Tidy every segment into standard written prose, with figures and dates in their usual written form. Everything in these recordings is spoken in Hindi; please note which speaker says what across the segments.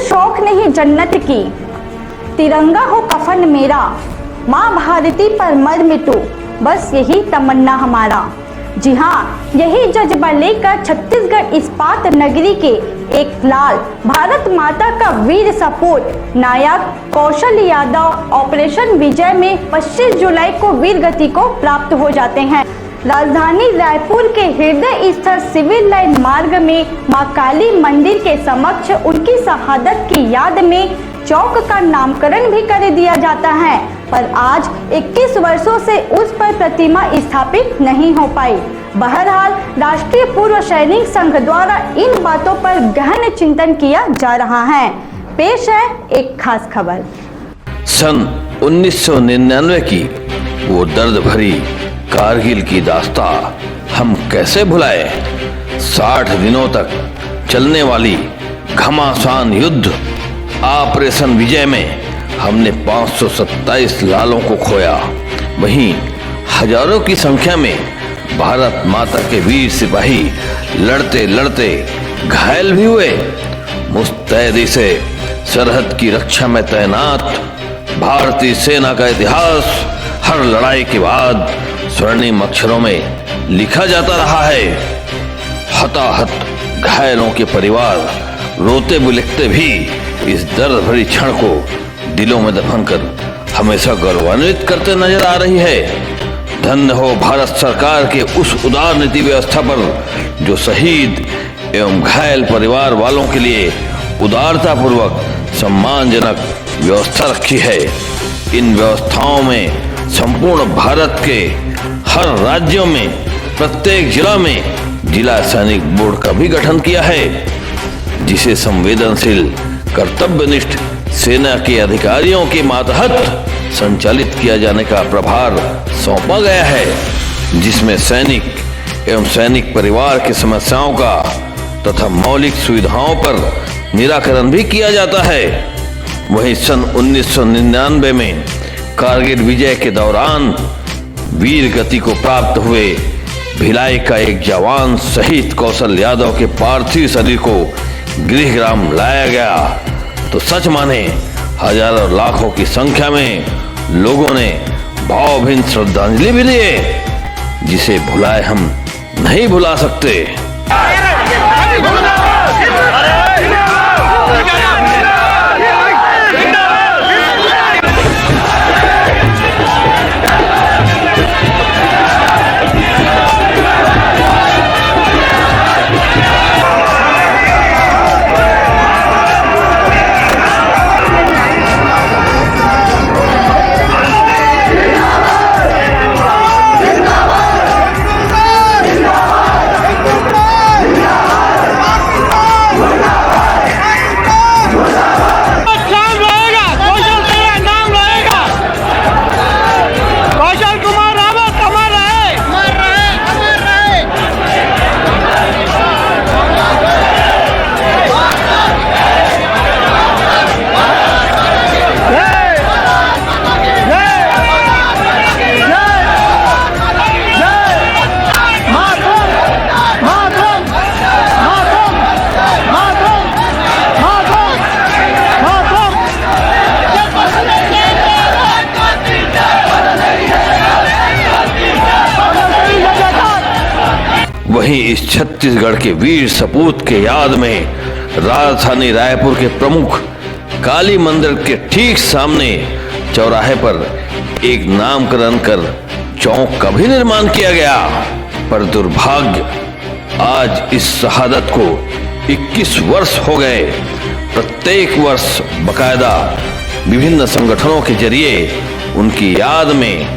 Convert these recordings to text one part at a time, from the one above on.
Speaker 1: शौक नहीं जन्नत की, तिरंगा हो कफन मेरा, माँ भारती पर मर मिटूं, बस यही तमन्ना हमारा। जी हाँ, यही जज्बा लेकर छत्तीसगढ़ इस्पात नगरी के एक लाल भारत माता का वीर सपूत नायक कौशल यादव ऑपरेशन विजय में 25 जुलाई को वीर गति को प्राप्त हो जाते हैं। राजधानी रायपुर के हृदय स्थल सिविल लाइन मार्ग में मां काली मंदिर के समक्ष उनकी शहादत की याद में चौक का नामकरण भी कर दिया जाता है, पर आज 21 वर्षों से उस पर प्रतिमा स्थापित नहीं हो पाई। बहरहाल राष्ट्रीय पूर्व सैनिक संघ द्वारा इन बातों पर गहन चिंतन किया जा रहा है। पेश है एक खास खबर।
Speaker 2: सन 1999 की वो दर्द भरी कारगिल की दास्तां हम कैसे भुलाए। 60 दिनों तक चलने वाली घमासान युद्ध ऑपरेशन विजय में हमने 527 लालों को खोया। वहीं हजारों की संख्या में भारत माता के वीर सिपाही लड़ते लड़ते घायल भी हुए। मुस्तैदी से सरहद की रक्षा में तैनात भारतीय सेना का इतिहास हर लड़ाई के बाद स्वर्णिम अक्षरों में लिखा जाता रहा है। हताहत घायलों के परिवार रोते बिलखते भी इस दर्द भरी क्षण को दिलों में दफन कर हमेशा गौरवान्वित करते नजर आ रही है। धन्य हो भारत सरकार के उस उदार नीति व्यवस्था पर जो शहीद एवं घायल परिवार वालों के लिए उदारता पूर्वक सम्मानजनक व्यवस्था रखी है। इन व्यवस्थाओं में संपूर्ण भारत के हर राज्यों में प्रत्येक जिला में जिला सैनिक बोर्ड का भी गठन किया है, जिसे संवेदनशील कर्तव्यनिष्ठ सेना के अधिकारियों के मातहत संचालित किया जाने का प्रभार सौंपा गया है, जिसमें सैनिक एवं सैनिक परिवार की समस्याओं का तथा मौलिक सुविधाओं पर निराकरण भी किया जाता है। वहीं सन 1999 में कारगिल विजय के दौरान वीर गति को प्राप्त हुए भिलाई का एक जवान शहीद कौशल यादव के पार्थिव शरीर को गृहग्राम लाया गया तो सच माने हजारों लाखों की संख्या में लोगों ने भावभीन श्रद्धांजलि भी दिए, जिसे भुलाए हम नहीं भुला सकते। वहीं इस छत्तीसगढ़ के वीर सपूत के याद में राजधानी रायपुर के प्रमुख काली मंदिर के ठीक सामने चौराहे पर एक नामकरण कर चौक का भी निर्माण किया गया। पर दुर्भाग्य आज इस शहादत को 21 वर्ष हो गए। प्रत्येक वर्ष बकायदा विभिन्न संगठनों के जरिए उनकी याद में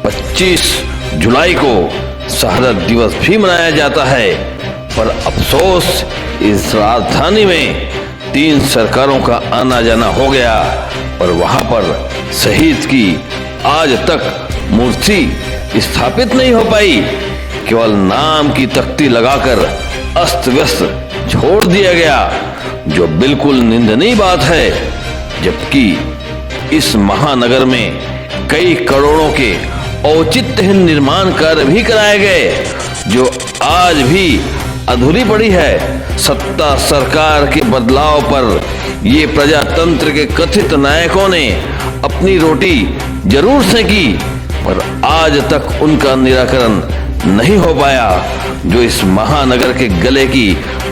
Speaker 2: 25 जुलाई को शहादत दिवस भी मनाया जाता है। पर अफसोस इस राजधानी में 3 सरकारों का आना जाना हो गया और वहां पर शहीद की आज तक मूर्ति स्थापित नहीं हो पाई। केवल नाम की तख्ती लगाकर अस्त व्यस्त छोड़ दिया गया, जो बिल्कुल निंदनीय बात है। जबकि इस महानगर में कई करोड़ों के औचित्यहीन निर्माण कार्य भी कराए गए, जो आज भी अधूरी पड़ी है। सत्ता सरकार के बदलाव पर ये प्रजातंत्र के कथित नायकों ने अपनी रोटी जरूर सेकी, पर आज तक उनका निराकरण नहीं हो पाया, जो इस महानगर के गले की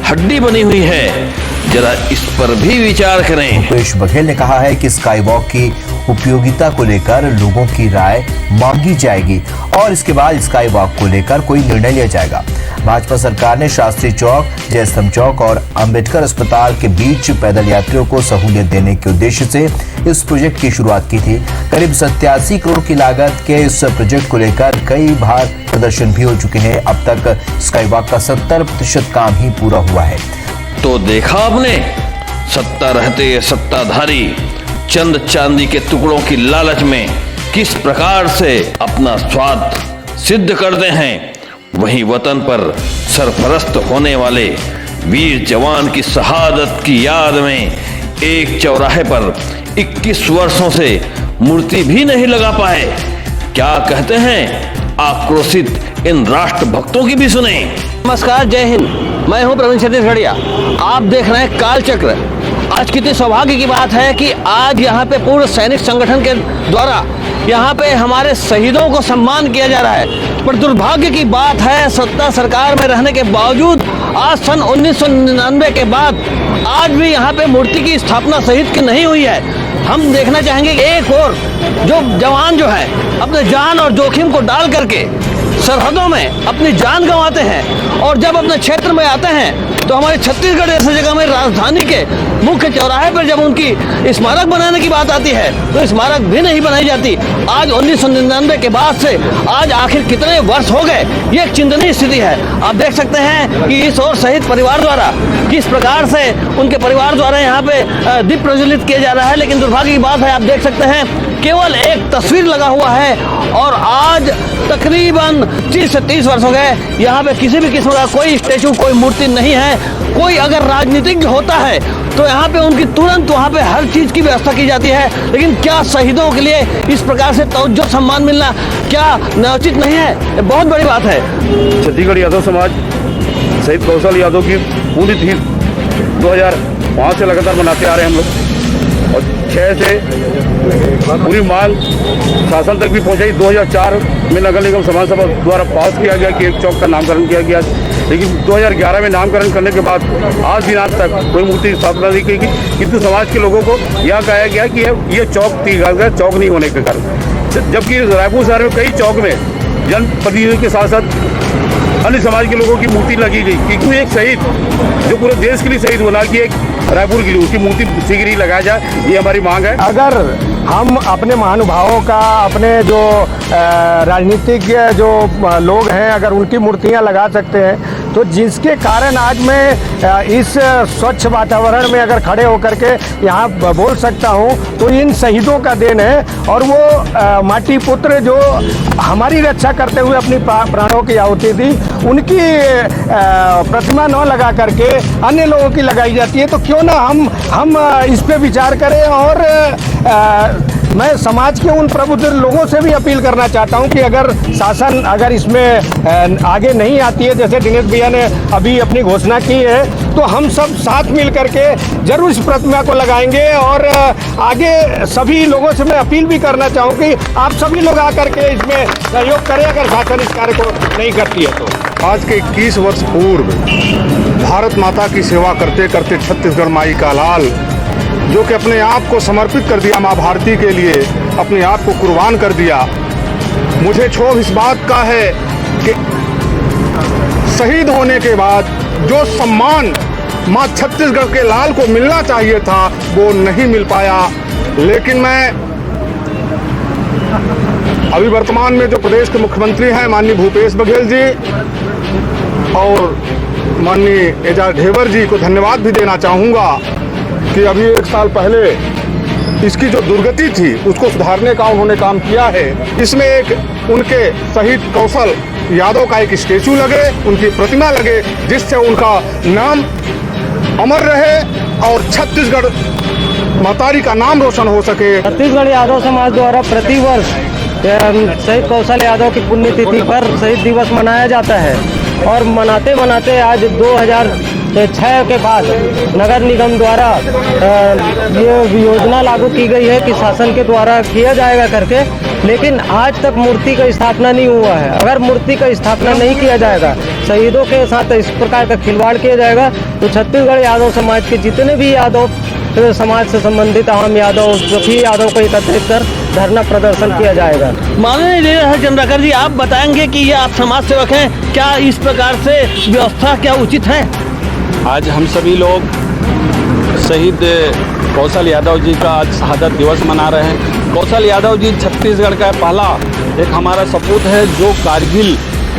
Speaker 2: हड्डी बनी हुई है। जरा इस पर भी विचार करें।
Speaker 3: भूपेश बघेल ने कहा है कि स्काई वॉक की उपयोगिता को लेकर लोगों की राय मांगी जाएगी और इसके बाद स्काई वॉक को लेकर कोई निर्णय लिया जाएगा। भाजपा सरकार ने शास्त्री चौक, जयस्तंभ चौक और अंबेडकर अस्पताल के बीच पैदल यात्रियों को सहूलियत देने के उद्देश्य से इस प्रोजेक्ट की शुरुआत की थी। करीब 87 करोड़ की लागत के इस प्रोजेक्ट को लेकर कई बार प्रदर्शन भी हो चुके हैं। अब तक स्काई वॉक का 70% काम ही पूरा हुआ है।
Speaker 2: तो देखा आपने, सत्ता रहते सत्ताधारी चंद चांदी के टुकड़ों की लालच में किस प्रकार से अपना स्वाद सिद्ध करते हैं। वहीं वतन पर सरपरस्त होने वाले वीर जवान की शहादत की याद में एक चौराहे पर 21 वर्षों से मूर्ति भी नहीं लगा पाए। क्या कहते हैं आक्रोशित इन राष्ट्र भक्तों की भी सुने।
Speaker 4: नमस्कार, जय हिंद। मैं हूं प्रवीण छत्तीसगढ़िया। आप देख रहे हैं कालचक्र। आज कितनी सौभाग्य की बात है कि आज यहाँ पे पूर्व सैनिक संगठन के द्वारा यहाँ पे हमारे शहीदों को सम्मान किया जा रहा है। पर दुर्भाग्य की बात है, सत्ता सरकार में रहने के बावजूद आज सन 1999 के बाद आज भी यहाँ पे मूर्ति की स्थापना शहीद की नहीं हुई है। हम देखना चाहेंगे एक और जो जवान जो है अपने जान और जोखिम को डाल करके सरहदों में अपनी जान गंवाते हैं और जब अपने क्षेत्र में आते हैं तो हमारे छत्तीसगढ़ जैसे जगह में राजधानी के मुख्य चौराहे पर जब उनकी स्मारक बनाने की बात आती है तो स्मारक भी नहीं बनाई जाती। आज 1999 के बाद से आज आखिर कितने वर्ष हो गए, ये एक चिंतनीय स्थिति है। आप देख सकते हैं कि इस और शहीद परिवार द्वारा किस प्रकार से उनके परिवार द्वारा यहाँ पे दीप प्रज्वलित किया जा रहा है। लेकिन दुर्भाग्य की बात है, आप देख सकते हैं केवल एक तस्वीर लगा हुआ है और आज तकरीबन 30 से 30 वर्ष हो गए, यहाँ पे किसी भी किस्म का कोई स्टैचू, कोई मूर्ति नहीं है। कोई अगर राजनीतिज्ञ होता है तो यहाँ पे उनकी तुरंत वहाँ पे हर चीज की व्यवस्था की जाती है। लेकिन क्या शहीदों के लिए इस प्रकार से तवज्जो सम्मान मिलना क्या न्यायोचित नहीं है? ये बहुत बड़ी बात है।
Speaker 5: छत्तीसगढ़ यादव समाज शहीद कौशल यादव की पूरी थी 2005 से लगातार मनाते आ रहे हैं हम लोग, और 6 से पूरी मांग शासन तक भी पहुंचाई। 2004 में नगर निगम समाज सभा द्वारा पास किया गया कि एक चौक का नामकरण किया गया, लेकिन 2011 में नामकरण करने के बाद आज दिन आज तक कोई मूर्ति स्थापना नहीं की। किंतु समाज के लोगों को यह कहा गया कि ये चौक नहीं होने के कारण, जबकि रायपुर शहर में कई चौक में जनप्रतिनिधियों के साथ साथ अन्य समाज के लोगों की मूर्ति लगी गई। क्योंकि एक शहीद जो पूरे देश के लिए शहीद होना कि एक रायपुर के लिए उसकी मूर्ति शीघ्र ही लगाया जाए, ये हमारी मांग है।
Speaker 6: अगर हम अपने महानुभावों का, अपने जो राजनीतिक जो लोग हैं, अगर उनकी मूर्तियां लगा सकते हैं तो जिसके कारण आज मैं इस स्वच्छ वातावरण में अगर खड़े होकर के यहाँ बोल सकता हूँ तो इन शहीदों का देन है। और वो माटी पुत्र जो हमारी रक्षा करते हुए अपनी प्राणों की आहुति दी, उनकी प्रतिमा न लगा करके अन्य लोगों की लगाई जाती है। तो क्यों ना हम इस पे विचार करें। और मैं समाज के उन प्रबुद्ध लोगों से भी अपील करना चाहता हूं कि अगर शासन अगर इसमें आगे नहीं आती है, जैसे दिनेश भैया ने अभी अपनी घोषणा की है, तो हम सब साथ मिल करके जरूर इस प्रतिमा को लगाएंगे। और आगे सभी लोगों से मैं अपील भी करना चाहूँ कि आप सभी लोग आकर के इसमें सहयोग करें अगर शासन इस कार्य को नहीं करती है तो।
Speaker 5: आज के 21 वर्ष पूर्व भारत माता की सेवा करते करते छत्तीसगढ़ माई का लाल, जो कि अपने आप को समर्पित कर दिया माँ भारती के लिए, अपने आप को कुर्बान कर दिया। मुझे क्षोभ इस बात का है कि शहीद होने के बाद जो सम्मान माँ छत्तीसगढ़ के लाल को मिलना चाहिए था वो नहीं मिल पाया। लेकिन मैं अभी वर्तमान में जो प्रदेश के मुख्यमंत्री हैं माननीय भूपेश बघेल जी और माननीय एजाज ढेबर जी को धन्यवाद भी देना चाहूँगा कि अभी 1 साल पहले इसकी जो दुर्गति थी उसको सुधारने का उन्होंने काम किया है। इसमें एक उनके शहीद कौशल यादव का एक स्टेचू लगे, उनकी प्रतिमा लगे, जिससे उनका नाम अमर रहे और छत्तीसगढ़ महतारी का नाम रोशन हो सके।
Speaker 6: छत्तीसगढ़ यादव समाज द्वारा प्रतिवर्ष शहीद कौशल यादव की पुण्यतिथि पर शहीद दिवस मनाया जाता है और मनाते मनाते आज
Speaker 7: 6 के बाद नगर निगम द्वारा ये योजना लागू की गई है कि शासन के द्वारा किया जाएगा करके, लेकिन आज तक मूर्ति का स्थापना नहीं हुआ है। अगर मूर्ति का स्थापना नहीं किया जाएगा, शहीदों के साथ इस प्रकार का खिलवाड़ किया जाएगा, तो छत्तीसगढ़ यादव समाज के जितने भी यादव समाज से संबंधित अहम यादव, सभी यादव को एकत्रित कर धरना प्रदर्शन किया जाएगा।
Speaker 4: माननीय चंद्राकर जी, आप बताएंगे कि ये आप समाज सेवक हैं, क्या इस प्रकार से व्यवस्था क्या उचित है?
Speaker 8: आज हम सभी लोग शहीद कौशल यादव जी का आज शहादत दिवस मना रहे हैं। कौशल यादव जी छत्तीसगढ़ का पहला एक हमारा सपूत है जो कारगिल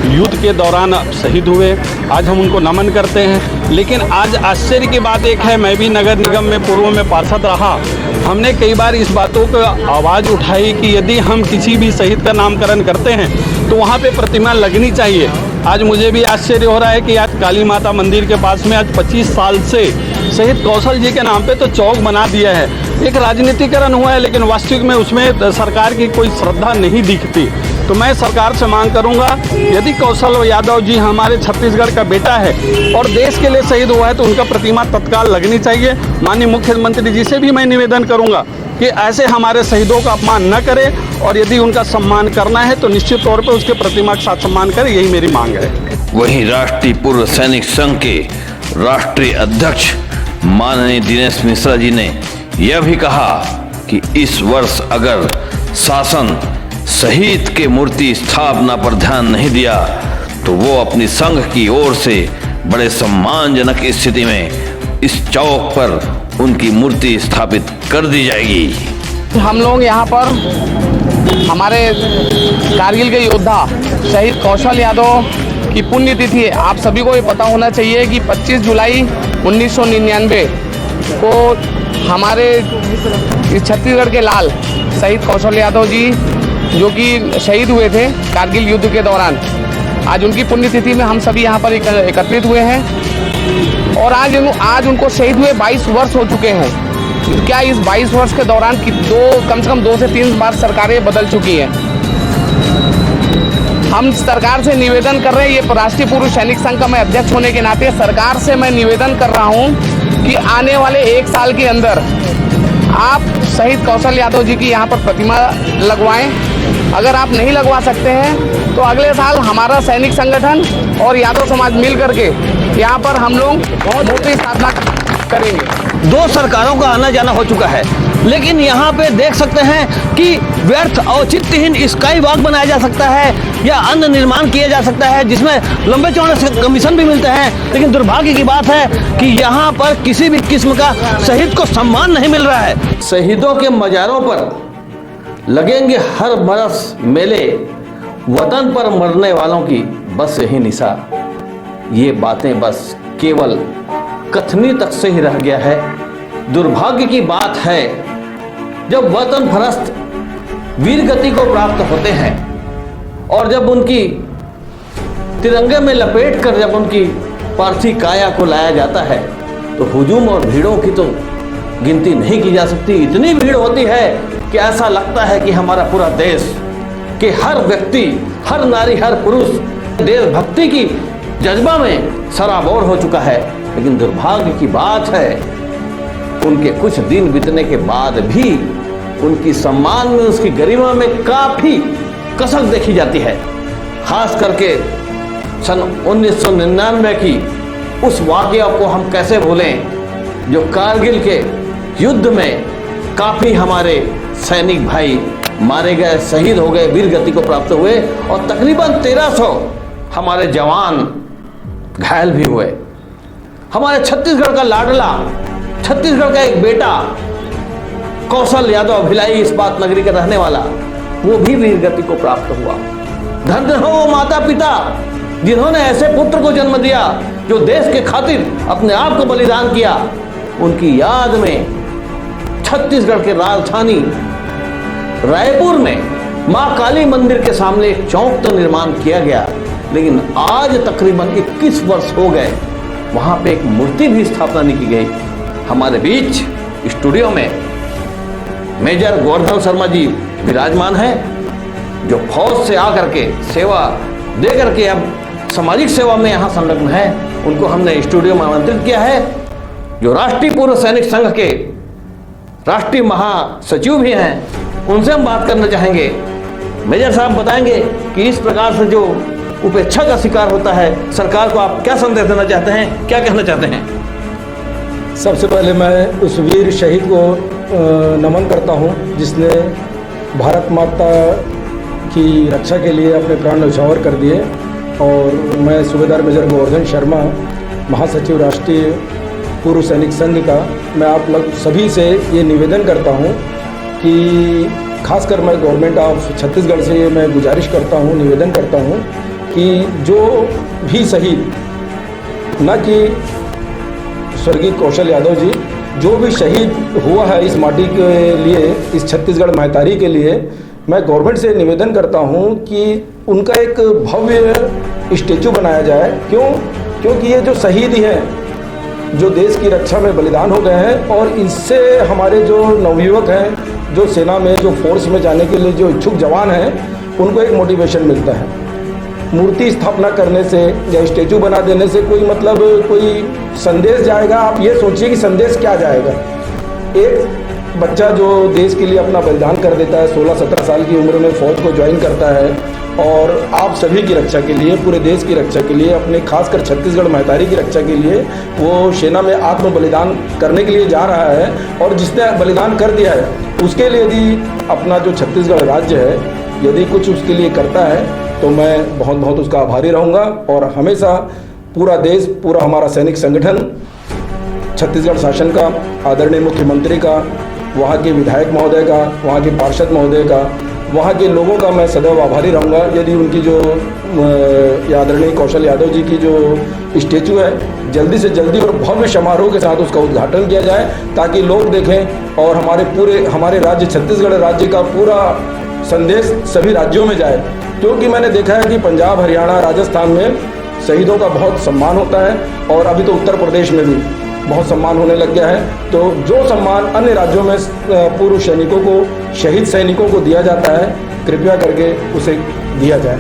Speaker 8: युद्ध के दौरान शहीद हुए। आज हम उनको नमन करते हैं। लेकिन आज आश्चर्य की बात एक है, मैं भी नगर निगम में पूर्व में पार्षद रहा, हमने कई बार इस बातों को आवाज़ उठाई कि यदि हम किसी भी शहीद का नामकरण करते हैं तो वहाँ पे प्रतिमा लगनी चाहिए। आज मुझे भी आश्चर्य हो रहा है कि आज काली माता मंदिर के पास में आज 25 साल से शहीद कौशल जी के नाम पे तो चौक बना दिया है। एक राजनीतिकरण हुआ है, लेकिन वास्तविक में उसमें सरकार की कोई श्रद्धा नहीं दिखती। तो मैं सरकार से मांग करूंगा, यदि कौशल यादव जी हमारे छत्तीसगढ़ का बेटा है और देश के लिए शहीद हुआ है तो उनका प्रतिमा तत्काल लगनी चाहिए। माननीय मुख्यमंत्री जी से भी मैं निवेदन करूंगा कि ऐसे हमारे शहीदों का अपमान न करें और यदि उनका सम्मान करना है तो निश्चित तौर पर उसके प्रतिमा के साथ सम्मान करें, यही मेरी मांग है।
Speaker 2: वहीं राष्ट्रीय पूर्व सैनिक संघ के राष्ट्रीय अध्यक्ष माननीय दिनेश मिश्रा जी ने यह भी कहा कि इस वर्ष अगर शासन शहीद के मूर्ति स्थापना पर ध्यान नहीं दिया तो वो अपनी संघ की ओर से बड़े सम्मानजनक स्थिति में इस चौक पर उनकी मूर्ति स्थापित कर दी जाएगी।
Speaker 9: हम लोग यहाँ पर हमारे कारगिल के योद्धा शहीद कौशल यादव की पुण्यतिथि है। आप सभी को ये पता होना चाहिए कि 25 जुलाई 1999 को हमारे इस छत्तीसगढ़ के लाल शहीद कौशल यादव जी जो कि शहीद हुए थे कारगिल युद्ध के दौरान, आज उनकी पुण्यतिथि में हम सभी यहाँ पर एकत्रित हुए हैं। और आज उनको शहीद हुए 22 वर्ष हो चुके हैं। क्या इस 22 वर्ष के दौरान कम से कम 2 से 3 बार सरकारें बदल चुकी हैं। हम सरकार से निवेदन कर रहे हैं, ये राष्ट्रीय पूर्व सैनिक संघ का मैं अध्यक्ष होने के नाते सरकार से मैं निवेदन कर रहा हूँ कि आने वाले 1 साल के अंदर आप शहीद कौशल यादव जी की यहाँ पर प्रतिमा लगवाएं। अगर आप नहीं लगवा सकते हैं तो अगले साल हमारा सैनिक संगठन और यादव समाज मिल करके यहाँ पर हम लोग मूर्ति स्थापना करेंगे।
Speaker 4: 2 सरकारों का आना जाना हो चुका है, लेकिन यहाँ पे देख सकते हैं कि व्यर्थ औचित्यहीन स्काई वॉक बनाया जा सकता है या अन्य निर्माण किया जा सकता है जिसमें लंबे चौड़े से कमीशन भी मिलते हैं। लेकिन दुर्भाग्य की बात है कि यहाँ पर किसी भी किस्म का शहीद को सम्मान नहीं मिल रहा है। शहीदों के मजारों पर लगेंगे हर बरस मेले, वतन पर मरने वालों की बस यही निशा। ये बातें बस केवल कथनी तक से ही रह गया है। दुर्भाग्य की बात है जब वतन फरस्त वीर गति को प्राप्त होते हैं और जब उनकी तिरंगे में लपेट कर जब उनकी पार्थिव काया को लाया जाता है तो हुजूम और भीड़ों की तो गिनती नहीं की जा सकती। इतनी भीड़ होती है कि ऐसा लगता है कि हमारा पूरा देश के हर व्यक्ति, हर नारी, हर पुरुष देशभक्ति की जज्बा में सराबोर हो चुका है। लेकिन दुर्भाग्य की बात है उनके कुछ दिन बीतने के बाद भी उनकी सम्मान में, उसकी गरिमा में काफी कसक देखी जाती है। खास करके सन 1999 की उस वाकया को हम कैसे भूलें जो कारगिल के युद्ध में काफी हमारे सैनिक भाई मारे गए, शहीद हो गए, वीर गति को प्राप्त हुए और तकरीबन 1300 हमारे जवान घायल भी हुए। हमारे छत्तीसगढ़ का लाडला, छत्तीसगढ़ का एक बेटा कौशल यादव भिलाई इस्पात नगरी का रहने वाला, वो भी वीर गति को प्राप्त हुआ। धन्य हो वो माता पिता जिन्होंने ऐसे पुत्र को जन्म दिया जो देश के खातिर अपने आप को बलिदान किया। उनकी याद में छत्तीसगढ़ के राजधानी रायपुर में मां काली मंदिर के सामने एक चौक तो निर्माण किया गया, लेकिन आज तकरीबन 21 वर्ष हो गए वहां पे एक मूर्ति भी स्थापना नहीं की गई। हमारे बीच स्टूडियो में मेजर गोवर्धन शर्मा जी विराजमान हैं जो फौज से आकर के सेवा दे करके अब सामाजिक सेवा में यहाँ संलग्न है, उनको हमने स्टूडियो में आमंत्रित किया है। जो राष्ट्रीय पूर्व सैनिक संघ के राष्ट्रीय महासचिव भी हैं, उनसे हम बात करना चाहेंगे। मेजर साहब बताएंगे कि इस प्रकार से जो उपेक्षा का शिकार होता है, सरकार को आप क्या संदेश देना चाहते हैं, क्या कहना चाहते हैं?
Speaker 6: सबसे पहले मैं उस वीर शहीद को नमन करता हूं, जिसने भारत माता की रक्षा के लिए अपने प्राण न्यौछावर कर दिए। और मैं सूबेदार मेजर गोवर्धन शर्मा, महासचिव राष्ट्रीय पूर्व सैनिक संघ का, मैं आप लोग सभी से ये निवेदन करता हूं कि खासकर मैं गवर्नमेंट ऑफ छत्तीसगढ़ से ये मैं गुजारिश करता हूं, निवेदन करता हूं कि जो भी शहीद, न कि स्वर्गीय कौशल यादव जी, जो भी शहीद हुआ है इस माटी के लिए, इस छत्तीसगढ़ महतारी के लिए, मैं गवर्नमेंट से निवेदन करता हूं कि उनका एक भव्य स्टेचू बनाया जाए। क्योंकि ये जो शहीद हैं, जो देश की रक्षा में बलिदान हो गए हैं, और इससे हमारे जो नवयुवक हैं, जो सेना में, जो फोर्स में जाने के लिए जो इच्छुक जवान हैं, उनको एक मोटिवेशन मिलता है। मूर्ति स्थापना करने से या स्टेचू बना देने से कोई मतलब कोई संदेश जाएगा? आप ये सोचिए कि संदेश क्या जाएगा। एक बच्चा जो देश के लिए अपना बलिदान कर देता है, 16-17 साल की उम्र में फौज को ज्वाइन करता है, और आप सभी की रक्षा के लिए, पूरे देश की रक्षा के लिए, अपने खासकर छत्तीसगढ़ महतारी की रक्षा के लिए वो सेना में आत्म बलिदान करने के लिए जा रहा है, और जिसने बलिदान कर दिया है उसके लिए यदि अपना जो छत्तीसगढ़ राज्य है, यदि कुछ उसके लिए करता है, तो मैं बहुत बहुत उसका आभारी रहूँगा। और हमेशा पूरा देश, पूरा हमारा सैनिक संगठन, छत्तीसगढ़ शासन का, आदरणीय मुख्यमंत्री का, वहाँ के विधायक महोदय का, वहाँ के पार्षद महोदय का, वहाँ के लोगों का मैं सदैव आभारी रहूँगा यदि उनकी जो आदरणीय कौशल यादव जी की जो स्टेचू है, जल्दी से जल्दी और भव्य समारोह के साथ उसका उद्घाटन किया जाए, ताकि लोग देखें और हमारे राज्य छत्तीसगढ़ राज्य का पूरा संदेश सभी राज्यों में जाए। क्योंकि मैंने देखा है कि पंजाब, हरियाणा, राजस्थान में शहीदों का बहुत सम्मान होता है, और अभी तो उत्तर प्रदेश में भी बहुत सम्मान होने लग गया है। तो जो सम्मान अन्य राज्यों में पूर्व सैनिकों को, शहीद सैनिकों को दिया जाता है, कृपया करके उसे दिया जाए।